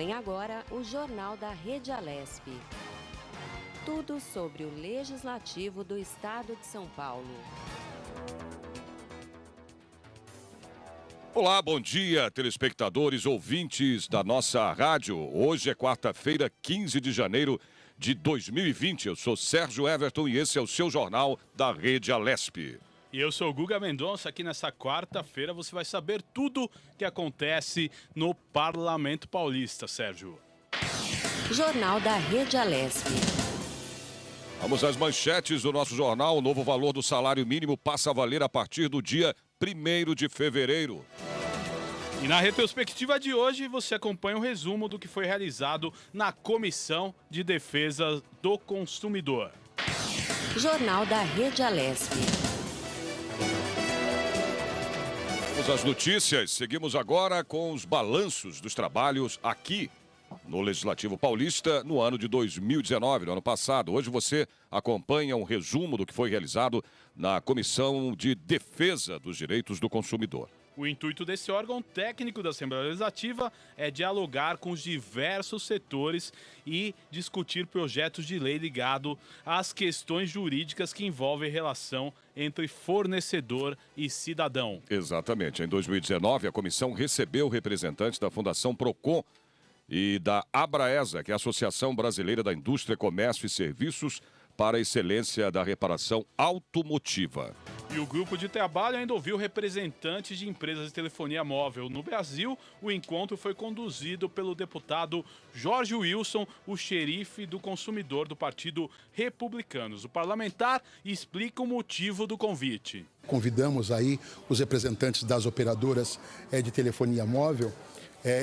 Vem agora o Jornal da Rede Alesp. Tudo sobre o Legislativo do Estado de São Paulo. Olá, bom dia, telespectadores, ouvintes da nossa rádio. Hoje é quarta-feira, 15 de janeiro de 2020. Eu sou Sérgio Everton e esse é o seu Jornal da Rede Alesp. E eu sou o Guga Mendonça. Aqui nessa quarta-feira você vai saber tudo que acontece no Parlamento Paulista, Sérgio. Jornal da Rede Alesp. Vamos às manchetes do nosso jornal. O novo valor do salário mínimo passa a valer a partir do dia 1º de fevereiro. E na retrospectiva de hoje, você acompanha o resumo do que foi realizado na Comissão de Defesa do Consumidor. Jornal da Rede Alesp. Vamos às notícias. Seguimos agora com os balanços dos trabalhos aqui no Legislativo Paulista no ano de 2019, no ano passado. Hoje você acompanha um resumo do que foi realizado na Comissão de Defesa dos Direitos do Consumidor. O intuito desse órgão técnico da Assembleia Legislativa é dialogar com os diversos setores e discutir projetos de lei ligados às questões jurídicas que envolvem relação entre fornecedor e cidadão. Exatamente. Em 2019, a comissão recebeu representantes da Fundação Procon e da Abraesa, que é a Associação Brasileira da Indústria, Comércio e Serviços para a Excelência da Reparação Automotiva. E o grupo de trabalho ainda ouviu representantes de empresas de telefonia móvel no Brasil. O encontro foi conduzido pelo deputado Jorge Wilson, o xerife do consumidor do Partido Republicanos. O parlamentar explica o motivo do convite. Convidamos aí os representantes das operadoras de telefonia móvel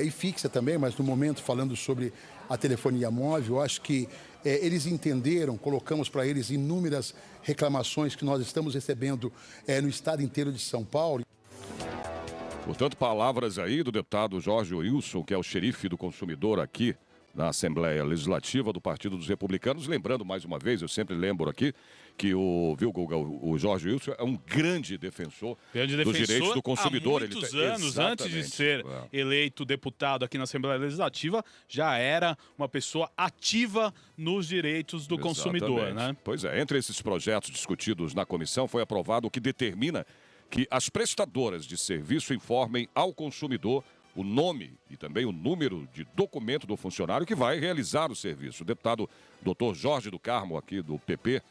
e fixa também, mas no momento falando sobre a telefonia móvel, eu acho que eles entenderam, colocamos para eles inúmeras reclamações que nós estamos recebendo no estado inteiro de São Paulo. Portanto, palavras aí do deputado Jorge Wilson, que é o xerife do consumidor aqui na Assembleia Legislativa do Partido dos Republicanos. Lembrando mais uma vez, eu sempre lembro aqui, que o Jorge Wilson é um grande defensor dos direitos do consumidor. Há muitos anos, antes de ser eleito deputado aqui na Assembleia Legislativa, já era uma pessoa ativa nos direitos do consumidor, né? Pois é, entre esses projetos discutidos na comissão foi aprovado o que determina que as prestadoras de serviço informem ao consumidor o nome e também o número de documento do funcionário que vai realizar o serviço. O deputado Dr. Jorge do Carmo, aqui do PP,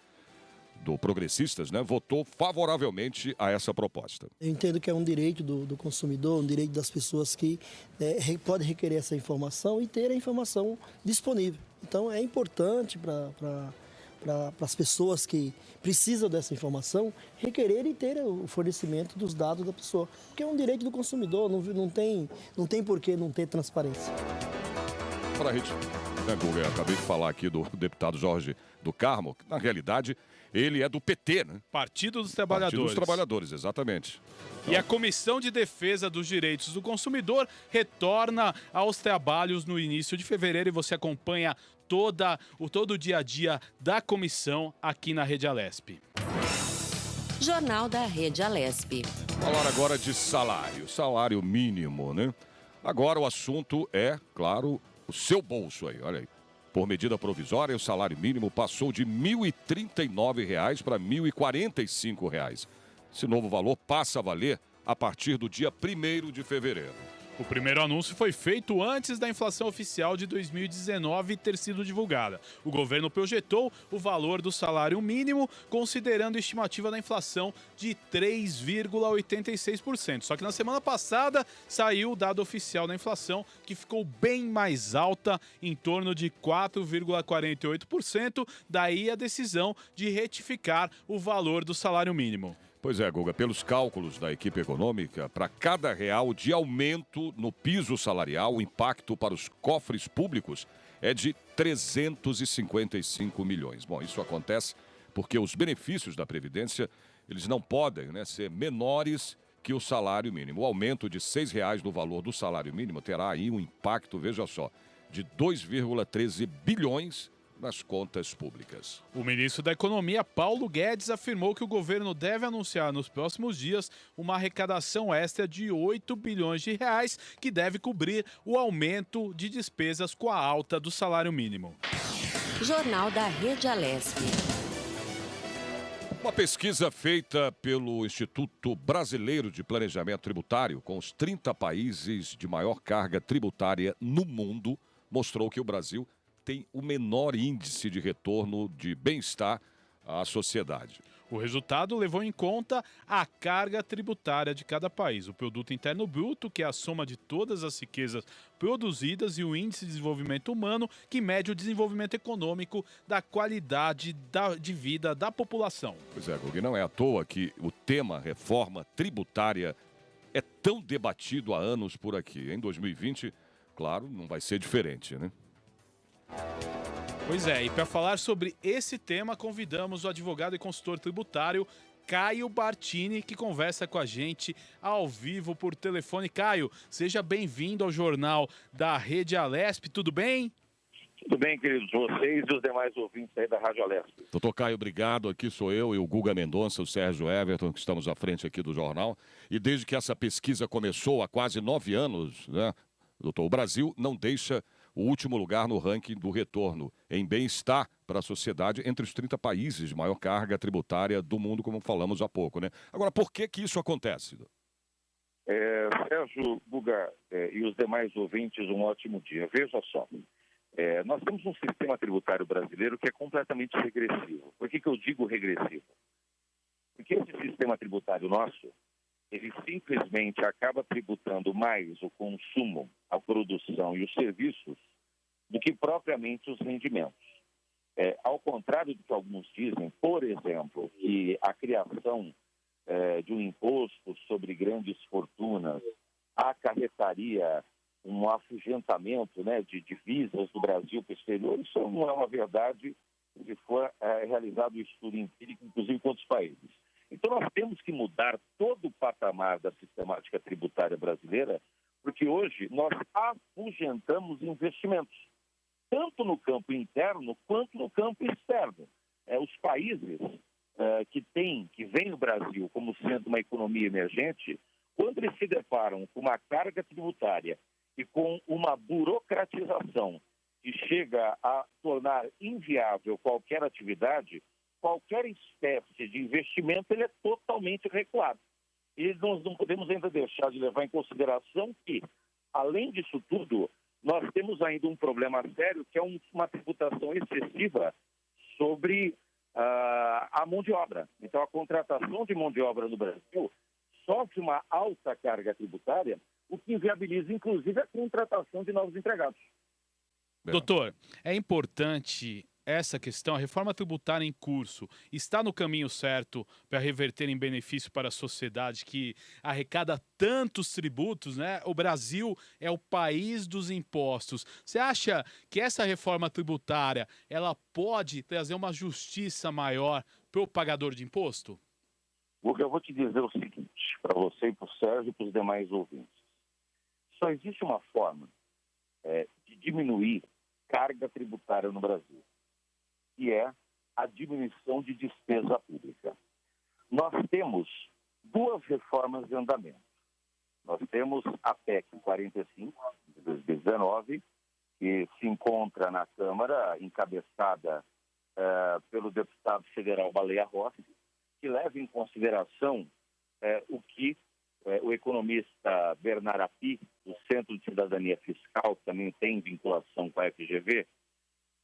do Progressistas, né, votou favoravelmente a essa proposta. Eu entendo que é um direito do consumidor, um direito das pessoas que podem requerer essa informação e ter a informação disponível. Então é importante para as pessoas que precisam dessa informação requererem ter o fornecimento dos dados da pessoa. Porque é um direito do consumidor, não tem por que não ter transparência. Para a gente, Guga, acabei de falar aqui do deputado Jorge do Carmo, que na realidade ele é do PT, né? Partido dos Trabalhadores. Partido dos Trabalhadores, exatamente. E a Comissão de Defesa dos Direitos do Consumidor retorna aos trabalhos no início de fevereiro e você acompanha todo o dia a dia da comissão aqui na Rede Alesp. Jornal da Rede Alesp. Falar agora de salário mínimo, né? Agora o assunto é, claro, o seu bolso aí, olha aí. Por medida provisória, o salário mínimo passou de R$ 1.039 para R$ 1.045. Esse novo valor passa a valer a partir do dia 1º de fevereiro. O primeiro anúncio foi feito antes da inflação oficial de 2019 ter sido divulgada. O governo projetou o valor do salário mínimo, considerando a estimativa da inflação de 3,86%. Só que na semana passada saiu o dado oficial da inflação, que ficou bem mais alta, em torno de 4,48%. Daí a decisão de retificar o valor do salário mínimo. Pois é, Guga, pelos cálculos da equipe econômica, para cada real de aumento no piso salarial, o impacto para os cofres públicos é de 355 milhões. Bom, isso acontece porque os benefícios da Previdência, eles não podem, né, ser menores que o salário mínimo. O aumento de R$ 6 no valor do salário mínimo terá aí um impacto, veja só, de 2,13 bilhões nas contas públicas. O ministro da Economia, Paulo Guedes, afirmou que o governo deve anunciar nos próximos dias uma arrecadação extra de 8 bilhões de reais que deve cobrir o aumento de despesas com a alta do salário mínimo. Jornal da Rede Alesp. Uma pesquisa feita pelo Instituto Brasileiro de Planejamento Tributário com os 30 países de maior carga tributária no mundo mostrou que o Brasil tem o menor índice de retorno de bem-estar à sociedade. O resultado levou em conta a carga tributária de cada país, o produto interno bruto, que é a soma de todas as riquezas produzidas, e o índice de desenvolvimento humano, que mede o desenvolvimento econômico da qualidade de vida da população. Pois é, Gugui, não é à toa que o tema reforma tributária é tão debatido há anos por aqui. Em 2020, claro, não vai ser diferente, né? Pois é, e para falar sobre esse tema, convidamos o advogado e consultor tributário Caio Bartini, que conversa com a gente ao vivo por telefone. Caio, seja bem-vindo ao Jornal da Rede Alesp, tudo bem? Tudo bem, queridos, vocês e os demais ouvintes aí da Rádio Alesp. Doutor Caio, obrigado. Aqui sou eu e o Guga Mendonça, o Sérgio Everton, que estamos à frente aqui do jornal. E desde que essa pesquisa começou há quase 9 anos, né, doutor, o Brasil não deixa o último lugar no ranking do retorno em bem-estar para a sociedade entre os 30 países de maior carga tributária do mundo, como falamos há pouco, né? Agora, por que isso acontece? Sérgio, Guga e os demais ouvintes, um ótimo dia. Veja só, nós temos um sistema tributário brasileiro que é completamente regressivo. Por que eu digo regressivo? Porque esse sistema tributário nosso, ele simplesmente acaba tributando mais o consumo, a produção e os serviços do que propriamente os rendimentos. Ao contrário do que alguns dizem, por exemplo, que a criação de um imposto sobre grandes fortunas acarretaria um afugentamento, né, de divisas do Brasil para o exterior, isso não é uma verdade se for realizado um estudo empírico, inclusive com outros países. Então, nós temos que mudar todo o patamar da sistemática tributária brasileira, porque hoje nós afugentamos investimentos, tanto no campo interno quanto no campo externo. Os países que veem o Brasil como sendo uma economia emergente, quando eles se deparam com uma carga tributária e com uma burocratização que chega a tornar inviável qualquer atividade, qualquer espécie de investimento ele é totalmente recuado. E nós não podemos ainda deixar de levar em consideração que, além disso tudo, nós temos ainda um problema sério, que é uma tributação excessiva sobre a mão de obra. Então, a contratação de mão de obra no Brasil sofre uma alta carga tributária, o que inviabiliza, inclusive, a contratação de novos empregados. Doutor, é importante essa questão, a reforma tributária em curso está no caminho certo para reverter em benefício para a sociedade que arrecada tantos tributos, né? O Brasil é o país dos impostos. Você acha que essa reforma tributária ela pode trazer uma justiça maior para o pagador de imposto? Porque eu vou te dizer o seguinte, para você e para o Sérgio e para os demais ouvintes. Só existe uma forma de diminuir carga tributária no Brasil, que é a diminuição de despesa pública. Nós temos duas reformas em andamento. Nós temos a PEC 45, de 2019, que se encontra na Câmara, encabeçada pelo deputado federal Baleia Rossi, que leva em consideração o que o economista Bernard Api, do Centro de Cidadania Fiscal, que também tem vinculação com a FGV,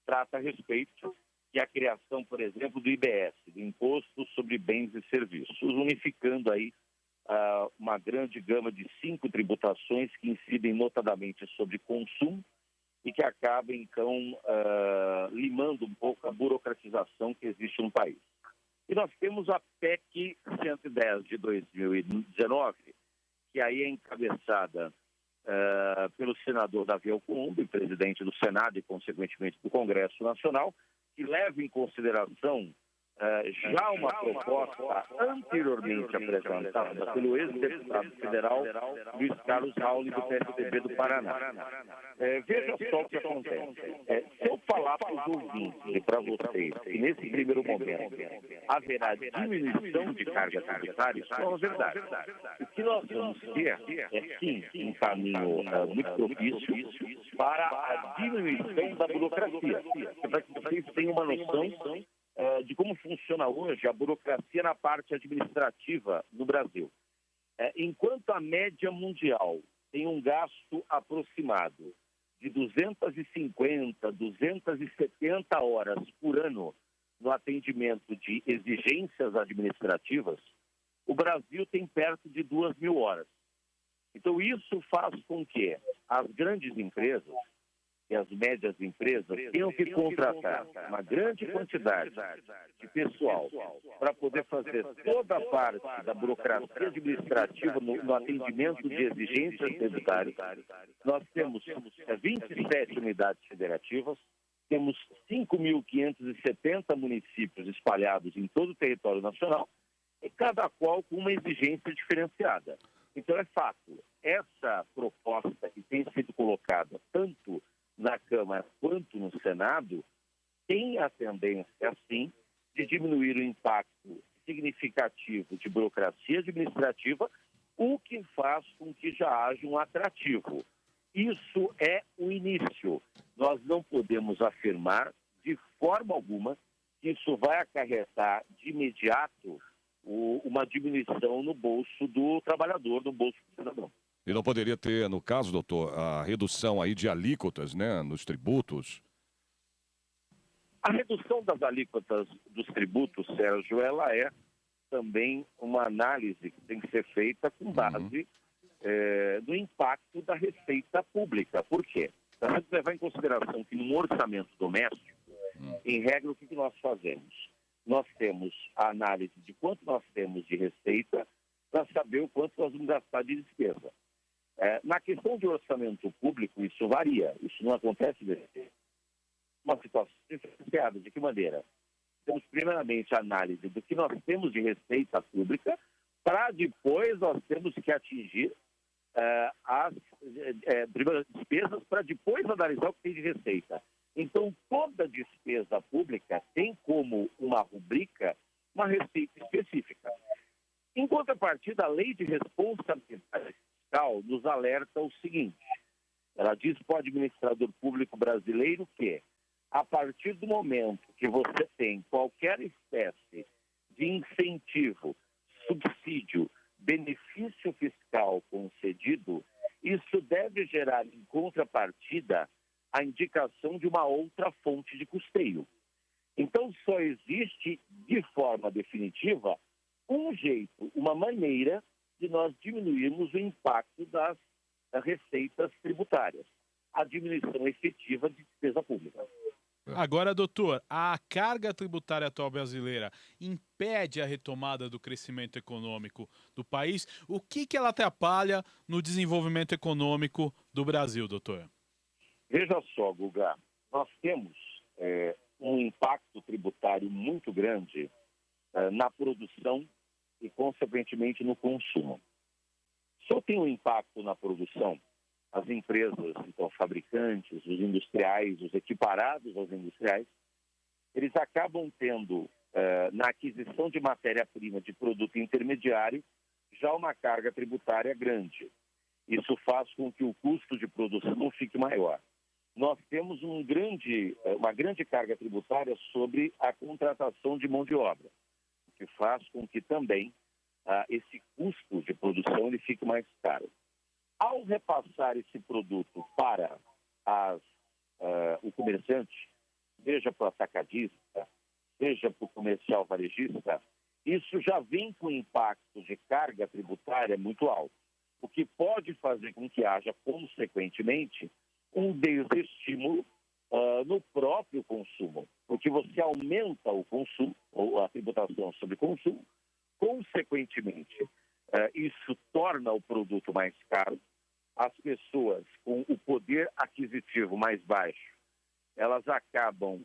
trata a respeito, que é a criação, por exemplo, do IBS, do Imposto sobre Bens e Serviços, unificando aí uma grande gama de 5 tributações que incidem notadamente sobre consumo e que acabam, então, limando um pouco a burocratização que existe no país. E nós temos a PEC 110 de 2019, que aí é encabeçada pelo senador Davi Alcolumbre, presidente do Senado e, consequentemente, do Congresso Nacional, que leva em consideração já uma proposta anteriormente apresentada pelo ex-deputado federal Luiz Carlos Raul do PSDB do Paraná. Veja só o que acontece. Se eu falar para os ouvintes e para vocês que nesse primeiro momento haverá diminuição de carga tributária, isso não é verdade. O que nós vamos ter é sim um caminho muito propício para a diminuição da burocracia, para que vocês tenham uma noção de como funciona hoje a burocracia na parte administrativa no Brasil. Enquanto a média mundial tem um gasto aproximado de 250, 270 horas por ano no atendimento de exigências administrativas, o Brasil tem perto de 2.000 horas. Então, isso faz com que as grandes empresas e as médias empresas tenham que contratar uma grande quantidade de pessoal para poder fazer toda a parte da burocracia administrativa no atendimento de exigências tributárias. Nós temos 27 unidades federativas, temos 5.570 municípios espalhados em todo o território nacional, e cada qual com uma exigência diferenciada. Então, é fato, essa proposta que tem sido colocada tanto na Câmara quanto no Senado tem a tendência, sim, de diminuir o impacto significativo de burocracia administrativa, o que faz com que já haja um atrativo. Isso é o início. Nós não podemos afirmar de forma alguma que isso vai acarretar de imediato uma diminuição no bolso do trabalhador, no bolso do cidadão. E não poderia ter, no caso, doutor, a redução aí de alíquotas, né, nos tributos? A redução das alíquotas dos tributos, Sérgio, ela é também uma análise que tem que ser feita com base no impacto da receita pública. Por quê? Nós temos que levar em consideração que no orçamento doméstico, em regra, o que nós fazemos? Nós temos a análise de quanto nós temos de receita para saber o quanto nós vamos gastar de despesa. Na questão de orçamento público, isso varia, isso não acontece desse jeito. Uma situação diferenciada, de que maneira? Temos primeiramente a análise do que nós temos de receita pública, para depois nós temos que atingir as despesas, para depois analisar o que tem de receita. Então, toda despesa pública tem como uma rubrica uma receita específica. Em contrapartida, a Lei de Responsabilidade Fiscal nos alerta o seguinte: ela diz para o administrador público brasileiro que, a partir do momento que você tem qualquer espécie de incentivo, subsídio, benefício fiscal concedido, isso deve gerar, em contrapartida, a indicação de uma outra fonte de custeio. Então, só existe, de forma definitiva, um jeito, uma maneira de nós diminuirmos o impacto das receitas tributárias, a diminuição efetiva de despesa pública. Agora, doutor, a carga tributária atual brasileira impede a retomada do crescimento econômico do país? O que ela atrapalha no desenvolvimento econômico do Brasil, doutor? Veja só, Guga, nós temos um impacto tributário muito grande na produção e, consequentemente, no consumo. Se eu tenho um impacto na produção, as empresas, então, fabricantes, os industriais, os equiparados aos industriais, eles acabam tendo, na aquisição de matéria-prima de produto intermediário, já uma carga tributária grande. Isso faz com que o custo de produção fique maior. Nós temos uma grande carga tributária sobre a contratação de mão de obra, o que faz com que também esse custo de produção ele fique mais caro. Ao repassar esse produto para o comerciante, seja para o atacadista, seja para o comercial varejista, isso já vem com impacto de carga tributária muito alto, o que pode fazer com que haja, consequentemente, um desestímulo no próprio consumo, porque você aumenta o consumo, ou a tributação sobre consumo, consequentemente, isso torna o produto mais caro, as pessoas com o poder aquisitivo mais baixo, elas acabam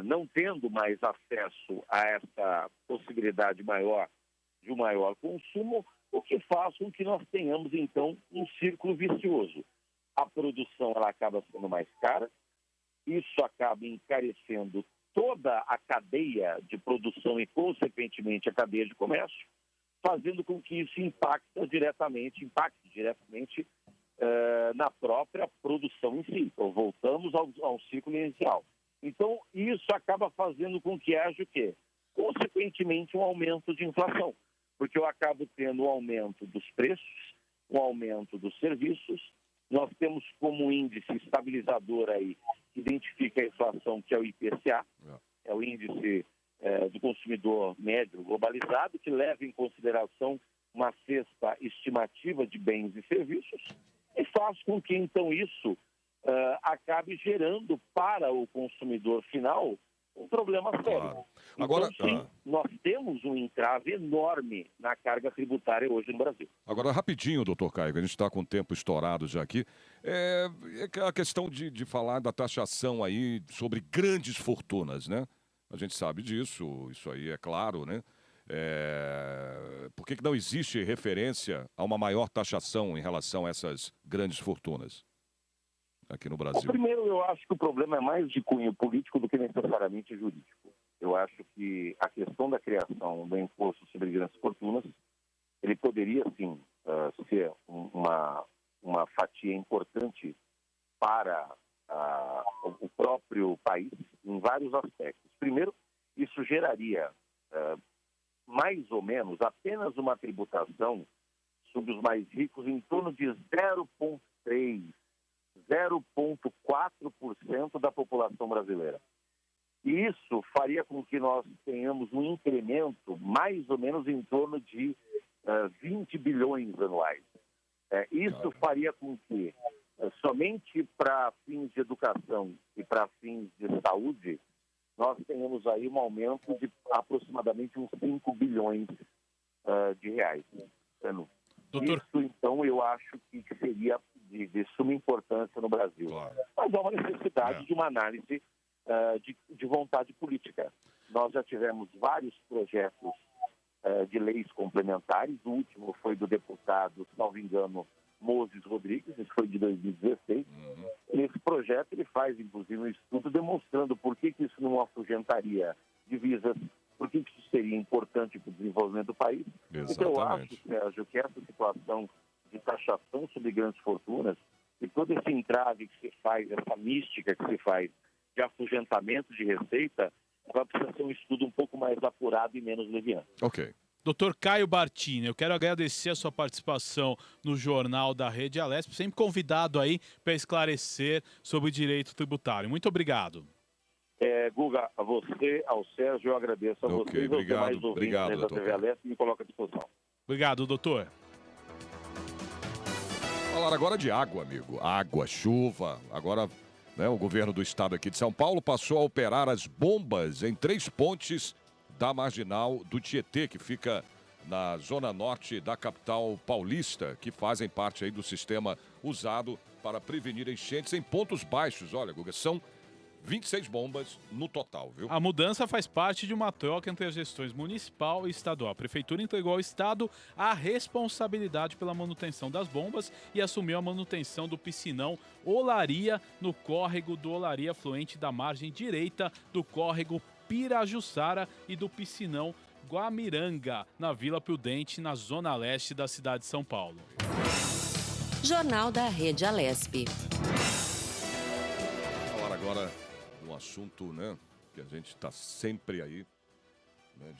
não tendo mais acesso a essa possibilidade maior de um maior consumo, o que faz com que nós tenhamos, então, um círculo vicioso. A produção ela acaba sendo mais cara, isso acaba encarecendo toda a cadeia de produção e, consequentemente, a cadeia de comércio, fazendo com que isso impacte diretamente na própria produção em si. Então, voltamos ao ciclo inicial. Então, isso acaba fazendo com que haja o quê? Consequentemente, um aumento de inflação, porque eu acabo tendo um aumento dos preços, um aumento dos serviços. Nós temos como índice estabilizador aí, que identifica a inflação, que é o IPCA, é o índice do consumidor médio globalizado, que leva em consideração uma cesta estimativa de bens e serviços, e faz com que, então, isso acabe gerando para o consumidor final um problema sério. Claro. Agora, então, sim, nós temos um entrave enorme na carga tributária hoje no Brasil. Agora, rapidinho, doutor Caio, a gente está com o tempo estourado já aqui. É a questão de falar da taxação aí sobre grandes fortunas, né? A gente sabe disso, isso aí é claro, né? Por que não existe referência a uma maior taxação em relação a essas grandes fortunas aqui no Brasil? Primeiro, eu acho que o problema é mais de cunho político do que necessariamente jurídico. Eu acho que a questão da criação do imposto sobre grandes fortunas, ele poderia, sim, ser uma fatia importante para o próprio país em vários aspectos. Primeiro, isso geraria mais ou menos apenas uma tributação sobre os mais ricos em torno de 0,4% da população brasileira. E isso faria com que nós tenhamos um incremento mais ou menos em torno de 20 bilhões anuais. Isso faria com que, somente para fins de educação e para fins de saúde, nós tenhamos aí um aumento de aproximadamente uns 5 bilhões de reais. Doutor... Isso, então, eu acho que seria de suma importância no Brasil. Claro. Mas há uma necessidade de uma análise de vontade política. Nós já tivemos vários projetos de leis complementares. O último foi do deputado, se não me engano, Moses Rodrigues, isso foi de 2016. Esse projeto ele faz, inclusive, um estudo demonstrando por que isso não afugentaria divisas, por que isso seria importante para o desenvolvimento do país. Exatamente. Então, eu acho, Sérgio, que essa situação de taxação sobre grandes fortunas e todo esse entrave que se faz, essa mística que se faz de afugentamento de receita, ela precisa ser um estudo um pouco mais apurado e menos leviano. Ok. Doutor Caio Bartini, eu quero agradecer a sua participação no Jornal da Rede Alesp, sempre convidado aí para esclarecer sobre o direito tributário. Muito obrigado. Guga, a você, ao Sérgio, eu agradeço a você e obrigado, mais ouvintes obrigado, da TV Alesp, me coloca à disposição. Obrigado, doutor. Falar agora de água, amigo. Água, chuva. Agora, o governo do estado aqui de São Paulo passou a operar as bombas em 3 pontes da marginal do Tietê, que fica na zona norte da capital paulista, que fazem parte aí do sistema usado para prevenir enchentes em pontos baixos. Olha, Guga, são 26 bombas no total, viu? A mudança faz parte de uma troca entre as gestões municipal e estadual. A prefeitura entregou ao estado a responsabilidade pela manutenção das bombas e assumiu a manutenção do piscinão Olaria no córrego do Olaria, afluente da margem direita do córrego Pirajussara e do piscinão Guamiranga, na Vila Prudente, na zona leste da cidade de São Paulo. Jornal da Rede Alesp. Falar agora de um assunto, que a gente está sempre aí,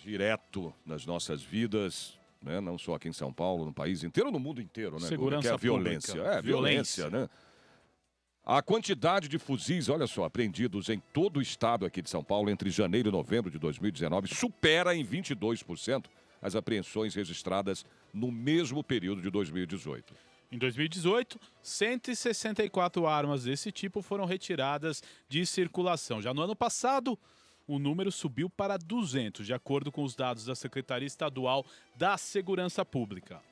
direto nas nossas vidas, não só aqui em São Paulo, no país inteiro, no mundo inteiro, Segurança que é a violência. pública. Violência, A quantidade de fuzis, olha só, apreendidos em todo o estado aqui de São Paulo entre janeiro e novembro de 2019 supera em 22% as apreensões registradas no mesmo período de 2018. Em 2018, 164 armas desse tipo foram retiradas de circulação. Já no ano passado, o número subiu para 200, de acordo com os dados da Secretaria Estadual da Segurança Pública.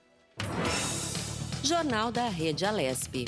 Jornal da Rede Alesp.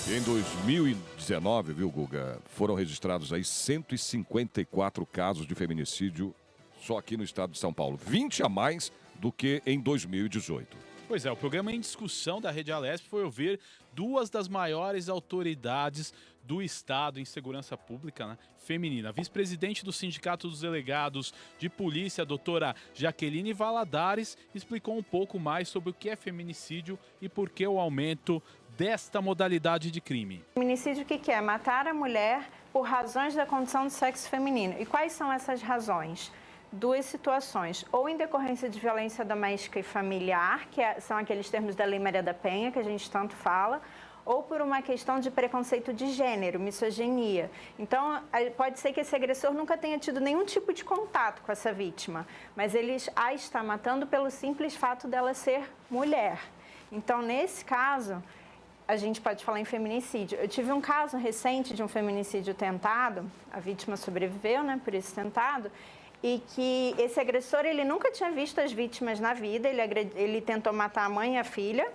Em 2019, viu, Guga, foram registrados aí 154 casos de feminicídio só aqui no estado de São Paulo. 20 a mais do que em 2018. Pois é, o programa em discussão da Rede Alesp foi ouvir duas das maiores autoridades do Estado em segurança pública, né, feminina. A vice-presidente do Sindicato dos Delegados de Polícia, a doutora Jaqueline Valadares, explicou um pouco mais sobre o que é feminicídio e por que o aumento desta modalidade de crime. Feminicídio, o que é? Matar a mulher por razões da condição do sexo feminino. E quais são essas razões? Duas situações, ou em decorrência de violência doméstica e familiar, que são aqueles termos da Lei Maria da Penha, que a gente tanto fala, ou por uma questão de preconceito de gênero, misoginia. Então, pode ser que esse agressor nunca tenha tido nenhum tipo de contato com essa vítima, mas ele a está matando pelo simples fato dela ser mulher. Então, nesse caso, a gente pode falar em feminicídio. Eu tive um caso recente de um feminicídio tentado, a vítima sobreviveu, né, por esse tentado, e que esse agressor, ele nunca tinha visto as vítimas na vida, ele tentou matar a mãe e a filha,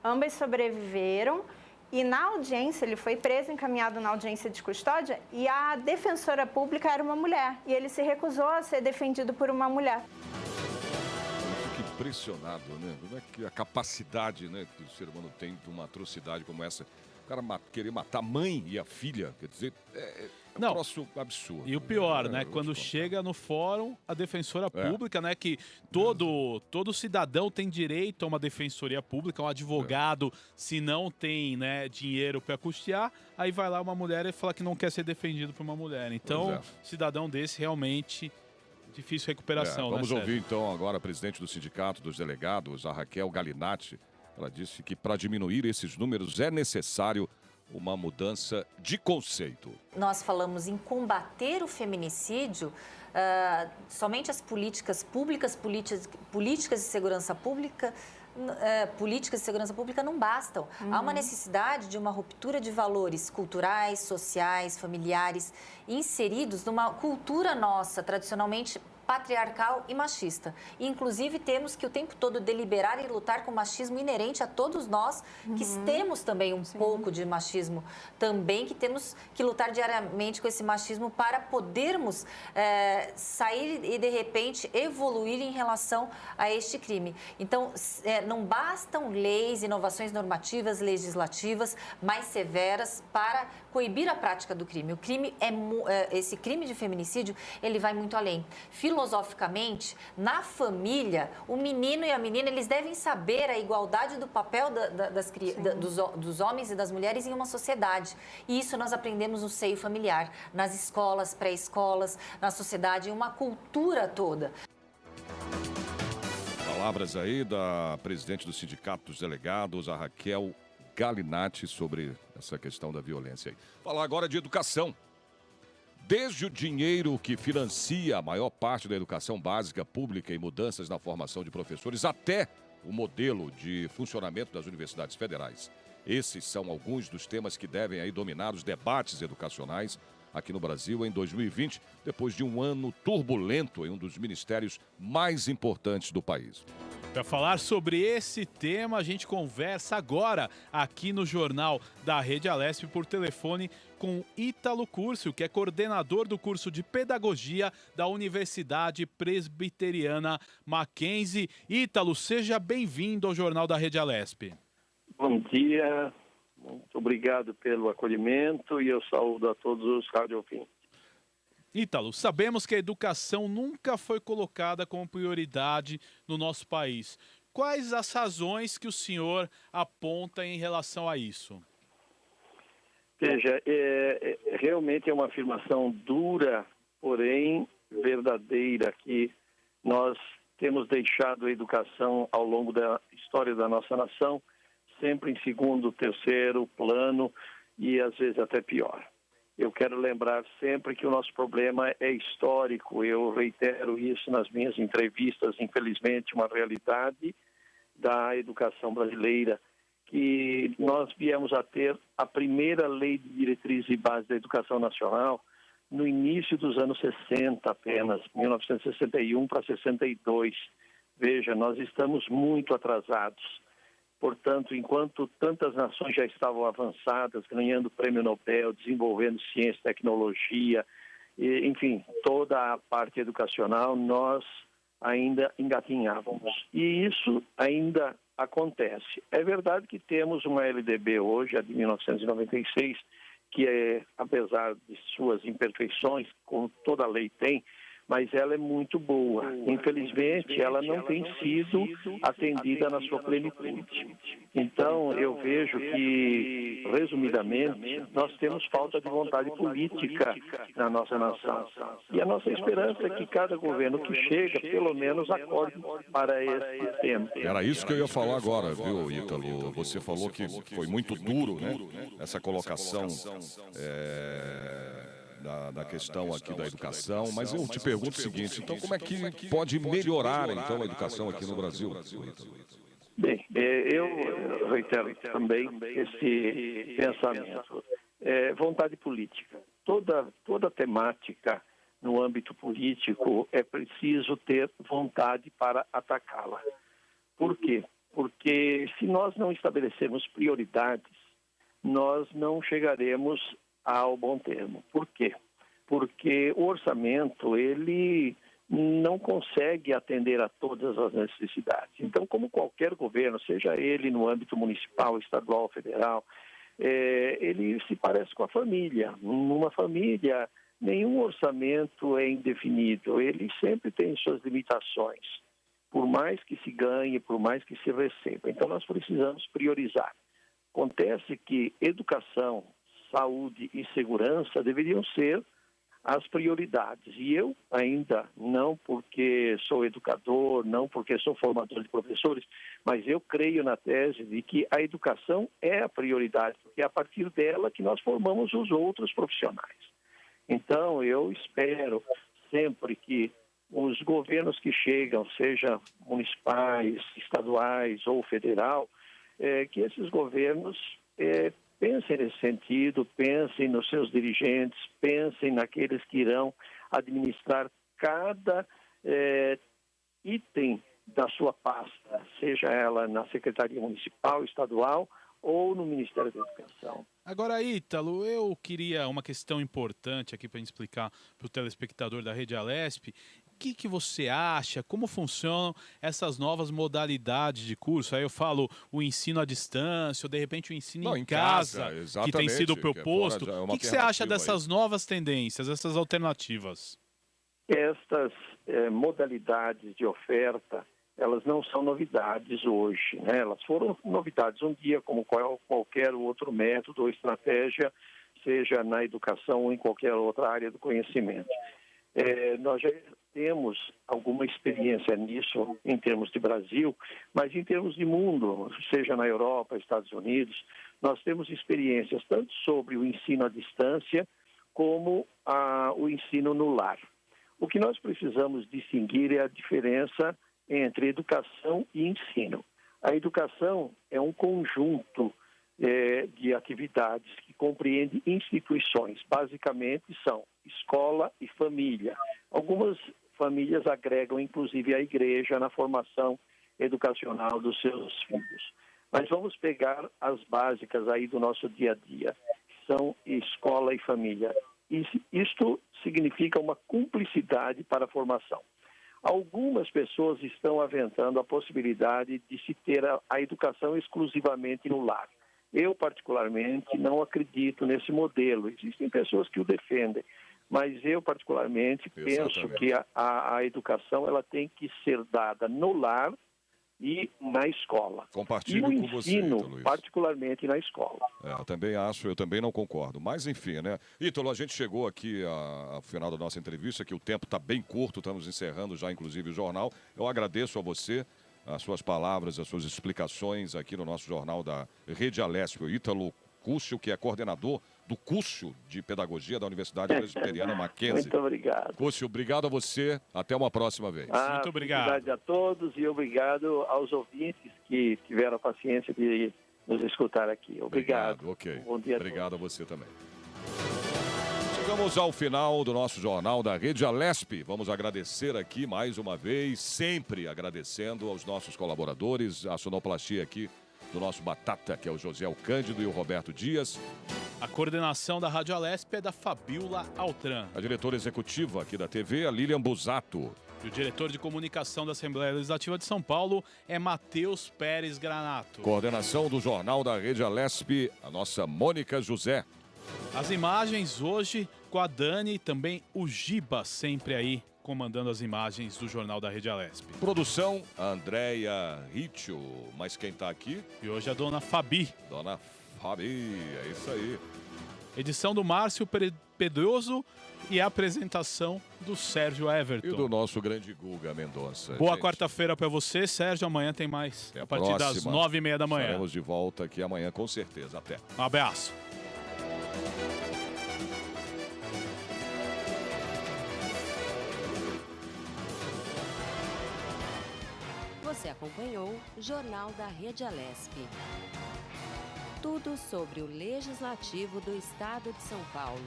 ambas sobreviveram, e na audiência, ele foi preso, encaminhado na audiência de custódia, e a defensora pública era uma mulher, e ele se recusou a ser defendido por uma mulher. Eu fico impressionado, né? Como é que a capacidade, né, que o ser humano tem de uma atrocidade como essa, o cara querer matar a mãe e a filha, quer dizer, é um troço absurdo. E o pior, né? Quando chega no fórum, a defensora pública, né? Que todo cidadão tem direito a uma defensoria pública, um advogado, se não tem, né, dinheiro para custear, aí vai lá uma mulher e fala que não quer ser defendido por uma mulher. Então, cidadão desse realmente difícil recuperação. Vamos né, ouvir então agora a presidente do Sindicato dos Delegados, a Raquel Galinatti. Ela disse que para diminuir esses números é necessário uma mudança de conceito. Nós falamos em combater o feminicídio, somente as políticas públicas, políticas de segurança pública, não bastam. Há uma necessidade de uma ruptura de valores culturais, sociais, familiares, inseridos numa cultura nossa, tradicionalmente patriarcal e machista. E, inclusive, temos que o tempo todo deliberar e lutar com o machismo inerente a todos nós, que temos também pouco de machismo, também que temos que lutar diariamente com esse machismo para podermos sair e, de repente, evoluir em relação a este crime. Então, não bastam leis, inovações normativas, legislativas mais severas para coibir a prática do crime. O crime esse crime de feminicídio, ele vai muito além. Filosoficamente, na família, o menino e a menina, eles devem saber a igualdade do papel dos homens e das mulheres em uma sociedade. E isso nós aprendemos no seio familiar, nas escolas, pré-escolas, na sociedade, em uma cultura toda. Palavras aí da presidente do Sindicato dos Delegados, a Raquel Galinatti, sobre essa questão da violência aí. Falar agora de educação. Desde o dinheiro que financia a maior parte da educação básica pública e mudanças na formação de professores, até o modelo de funcionamento das universidades federais. Esses são alguns dos temas que devem aí dominar os debates educacionais aqui no Brasil em 2020, depois de um ano turbulento em um dos ministérios mais importantes do país. Para falar sobre esse tema, a gente conversa agora aqui no Jornal da Rede Alesp por telefone com Ítalo Curcio, que é coordenador do curso de Pedagogia da Universidade Presbiteriana Mackenzie. Ítalo, seja bem-vindo ao Jornal da Rede Alesp. Bom dia, muito obrigado pelo acolhimento e eu saúdo a todos os radioouvintes. Ítalo, sabemos que a educação nunca foi colocada como prioridade no nosso país. Quais as razões que o senhor aponta em relação a isso? Veja, realmente é uma afirmação dura, porém verdadeira, que nós temos deixado a educação ao longo da história da nossa nação sempre em segundo, terceiro plano e às vezes até pior. Eu quero lembrar sempre que o nosso problema é histórico. Eu reitero isso nas minhas entrevistas, infelizmente, uma realidade da educação brasileira, que nós viemos a ter a primeira lei de diretriz e base da educação nacional no início dos anos 60 apenas, 1961 para 62. Veja, nós estamos muito atrasados. Portanto, enquanto tantas nações já estavam avançadas, ganhando prêmio Nobel, desenvolvendo ciência e tecnologia, enfim, toda a parte educacional, nós ainda engatinhávamos. E isso ainda acontece. É verdade que temos uma LDB hoje, a de 1996, que apesar de suas imperfeições, como toda lei tem, mas ela é muito boa. Infelizmente, ela não tem sido atendida na sua plenitude. Então, eu vejo que, resumidamente, nós temos falta de vontade política na nossa nação. E a nossa esperança é que cada governo que chega, pelo menos, acorde para esse tema. Era isso que eu ia falar agora, viu, Ítalo? Você falou que foi muito duro, né? Essa colocação da questão aqui da educação, mas eu te pergunto o seguinte, então como é que pode melhorar então a educação aqui no Brasil, Ítalo? Bem, eu reitero também esse pensamento. Vontade política. Toda temática no âmbito político é preciso ter vontade para atacá-la. Por quê? Porque se nós não estabelecermos prioridades, nós não chegaremos ao bom termo. Por quê? Porque o orçamento, ele não consegue atender a todas as necessidades. Então, como qualquer governo, seja ele no âmbito municipal, estadual, federal, ele se parece com a família. Numa família, nenhum orçamento é indefinido, ele sempre tem suas limitações, por mais que se ganhe, por mais que se receba. Então, nós precisamos priorizar. Acontece que educação, saúde e segurança deveriam ser as prioridades. E eu ainda, não porque sou educador, não porque sou formador de professores, mas eu creio na tese de que a educação é a prioridade, porque é a partir dela que nós formamos os outros profissionais. Então, eu espero sempre que os governos que chegam, seja municipais, estaduais ou federal, que esses governos pensem nesse sentido, pensem nos seus dirigentes, pensem naqueles que irão administrar cada item da sua pasta, seja ela na Secretaria Municipal, Estadual ou no Ministério da Educação. Agora, Ítalo, eu queria uma questão importante aqui para explicar para o telespectador da Rede Alesp. O que você acha? Como funcionam essas novas modalidades de curso? Aí eu falo o ensino à distância, ou de repente o ensino em casa que tem sido proposto. O que você acha dessas novas tendências, essas alternativas? Estas modalidades de oferta, elas não são novidades hoje, né? Elas foram novidades um dia, como qualquer outro método ou estratégia, seja na educação ou em qualquer outra área do conhecimento. Nós já temos alguma experiência nisso em termos de Brasil, mas em termos de mundo, seja na Europa, Estados Unidos, nós temos experiências tanto sobre o ensino à distância como o ensino no lar. O que nós precisamos distinguir é a diferença entre educação e ensino. A educação é um conjunto de atividades que compreende instituições. Basicamente são escola e família. Algumas famílias agregam, inclusive, a igreja na formação educacional dos seus filhos. Mas vamos pegar as básicas aí do nosso dia a dia, que são escola e família. Isto significa uma cumplicidade para a formação. Algumas pessoas estão aventando a possibilidade de se ter a educação exclusivamente no lar. Eu, particularmente, não acredito nesse modelo. Existem pessoas que o defendem, mas eu, particularmente, penso que a educação ela tem que ser dada no lar e na escola. Compartilho com você, Ítalo, particularmente na escola. Eu também acho, eu também não concordo. Mas, enfim, né? Ítalo, a gente chegou aqui ao final da nossa entrevista, que o tempo está bem curto, estamos encerrando já, inclusive, o jornal. Eu agradeço a você as suas palavras, as suas explicações aqui no nosso jornal da Rede Alesp. O Ítalo Cúcio, que é coordenador do curso de Pedagogia da Universidade Presbiteriana Mackenzie. Muito obrigado. Cúcio, obrigado a você. Até uma próxima vez. Muito obrigado. Obrigado a todos e obrigado aos ouvintes que tiveram a paciência de nos escutar aqui. Obrigado. Ok. Bom dia. Obrigado a você também. Chegamos ao final do nosso jornal da Rede Alesp. Vamos agradecer aqui mais uma vez, sempre agradecendo aos nossos colaboradores, a sonoplastia aqui do nosso Batata, que é o José Cândido e o Roberto Dias. A coordenação da Rádio Alesp é da Fabiola Altran. A diretora executiva aqui da TV, a Lilian Busato. E o diretor de comunicação da Assembleia Legislativa de São Paulo é Matheus Pérez Granato. Coordenação do Jornal da Rede Alesp, a nossa Mônica José. As imagens hoje com a Dani e também o Giba, sempre aí comandando as imagens do Jornal da Rede Alesp. Produção, a Andréia Ritio. Mas quem tá aqui? E hoje a dona Fabi. Dona Fabi, é isso aí. Edição do Márcio Pedroso e a apresentação do Sérgio Everton. E do nosso grande Guga Mendonça. Boa quarta-feira para você, Sérgio. Amanhã tem mais. Até a partir próxima. das 9h30 da manhã. Estaremos de volta aqui amanhã, com certeza. Até. Um abraço. Você acompanhou o Jornal da Rede Alesp. Tudo sobre o Legislativo do Estado de São Paulo.